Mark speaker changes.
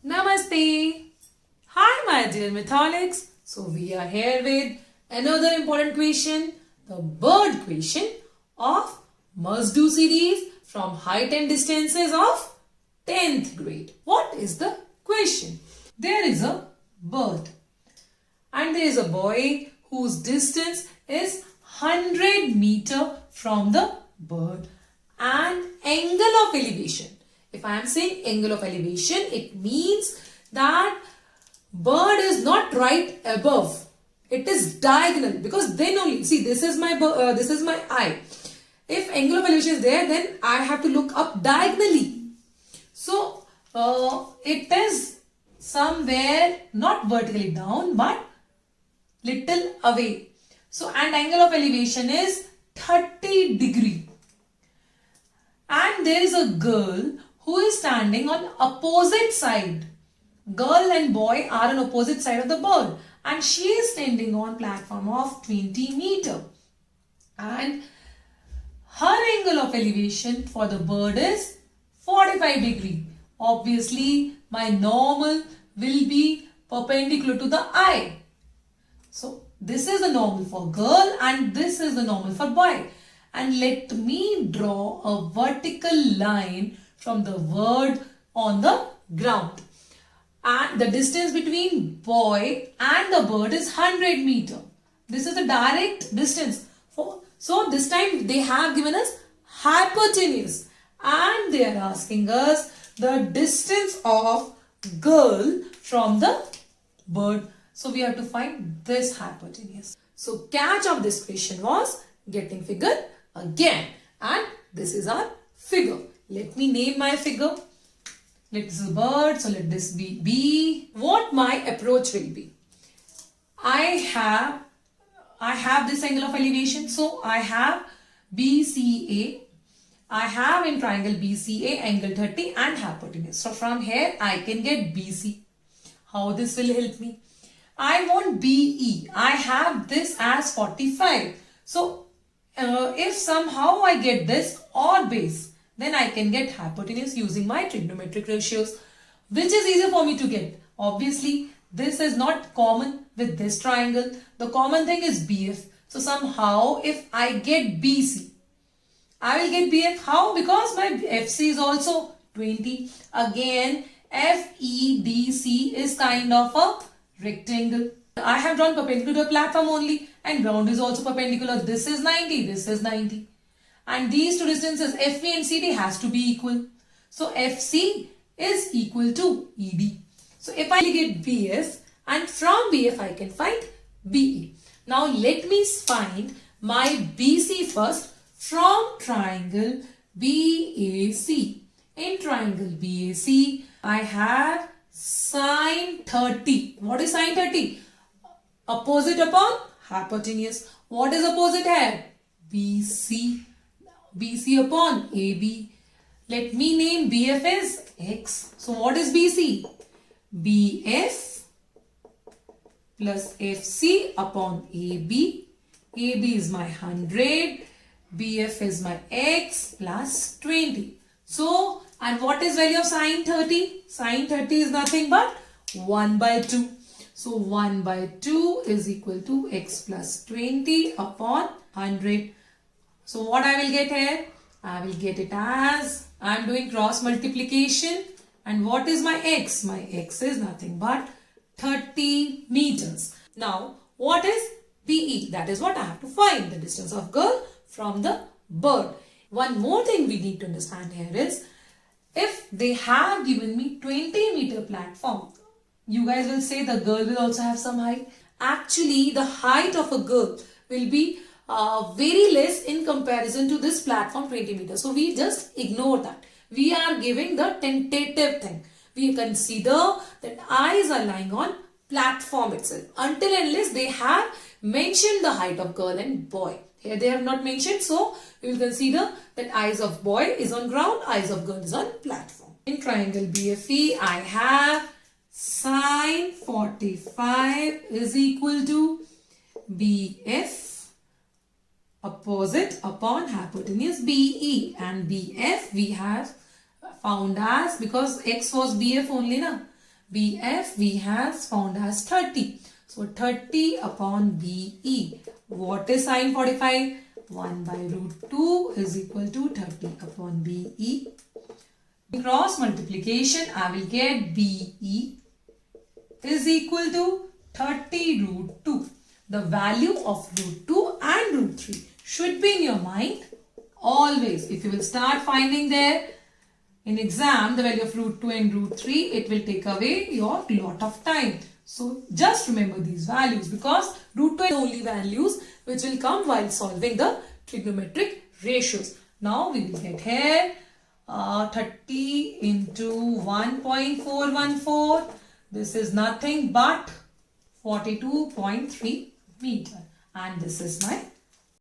Speaker 1: Namaste. Hi, my dear Mytholics. So, we are here with another important question, the bird question of must do series from height and distances of 10th grade. What is the question? There is a bird and there is a boy whose distance is 100 meter from the bird and angle of elevation. If I am saying angle of elevation, it means that bird is not right above. It is diagonal, because then only, see, this is my eye. If angle of elevation is there, then I have to look up diagonally. So it is somewhere not vertically down but little away. So, and angle of elevation is 30 degree. And there is a girl who is standing on opposite side. Girl and boy are on opposite side of the bird. And she is standing on platform of 20 meter. And her angle of elevation for the bird is 45 degree. Obviously, my normal will be perpendicular to the eye. So, this is the normal for girl and this is the normal for boy. And let me draw a vertical line from the bird on the ground. And the distance between boy and the bird is 100 meter. This is the direct distance. So this time they have given us hypotenuse. And they are asking us the distance of girl from the bird. So we have to find this hypotenuse. So catch of this question was getting figure again. And this is our figure. Let me name my figure. This is a bird. So let this be B. What my approach will be? I have this angle of elevation. So I have BCA. I have in triangle BCA angle 30 and hypotenuse. So from here I can get BC. How this will help me? I want BE. I have this as 45. So if somehow I get this or base, then I can get hypotenuse using my trigonometric ratios. Which is easier for me to get? Obviously, this is not common with this triangle. The common thing is BF. So somehow if I get BC, I will get BF. How? Because my FC is also 20. Again, FEDC is kind of a rectangle. I have drawn perpendicular to a platform only and ground is also perpendicular. This is 90, this is 90. And these two distances FV and CD has to be equal. So FC is equal to ED. So if I get BF and from BF I can find BE. Now let me find my BC first from triangle BAC. In triangle BAC I have sine 30. What is sine 30? Opposite upon hypotenuse. What is opposite here? BC. BC upon AB. Let me name BF as X. So what is BC? BF plus FC upon AB. AB is my 100. BF is my X plus 20. So, and what is value of sine 30? Sine 30 is nothing but 1 by 2. So, 1 by 2 is equal to X plus 20 upon 100. So, what I will get here? I will get it as, I am doing cross multiplication. And what is my X? My X is nothing but 30 meters. Now, what is BE? That is what I have to find, the distance of girl from the bird. One more thing we need to understand here is, if they have given me 20 meter platform, you guys will say the girl will also have some height. Actually, the height of a girl will be very less in comparison to this platform 20 meters. So we just ignore that. We are giving the tentative thing. We consider that eyes are lying on platform itself until and unless they have mentioned the height of girl and boy. Here they have not mentioned, so we will consider that eyes of boy is on ground, eyes of girl is on platform. In triangle BFE, I have sine 45 is equal to BF opposite upon hypotenuse BE, and BF we have found as, because X was BF only na, BF we have found as 30. So 30 upon BE. What is sine 45? 1 by root 2 is equal to 30 upon BE. Cross multiplication, I will get BE is equal to 30 root 2. The value of root 2 and root 3 should be in your mind always. If you will start finding there in exam the value of root 2 and root 3, it will take away your lot of time. So just remember these values, because root 2 are the only values which will come while solving the trigonometric ratios. Now we will get here 30 into 1.414. This is nothing but 42.3 meter, and this is my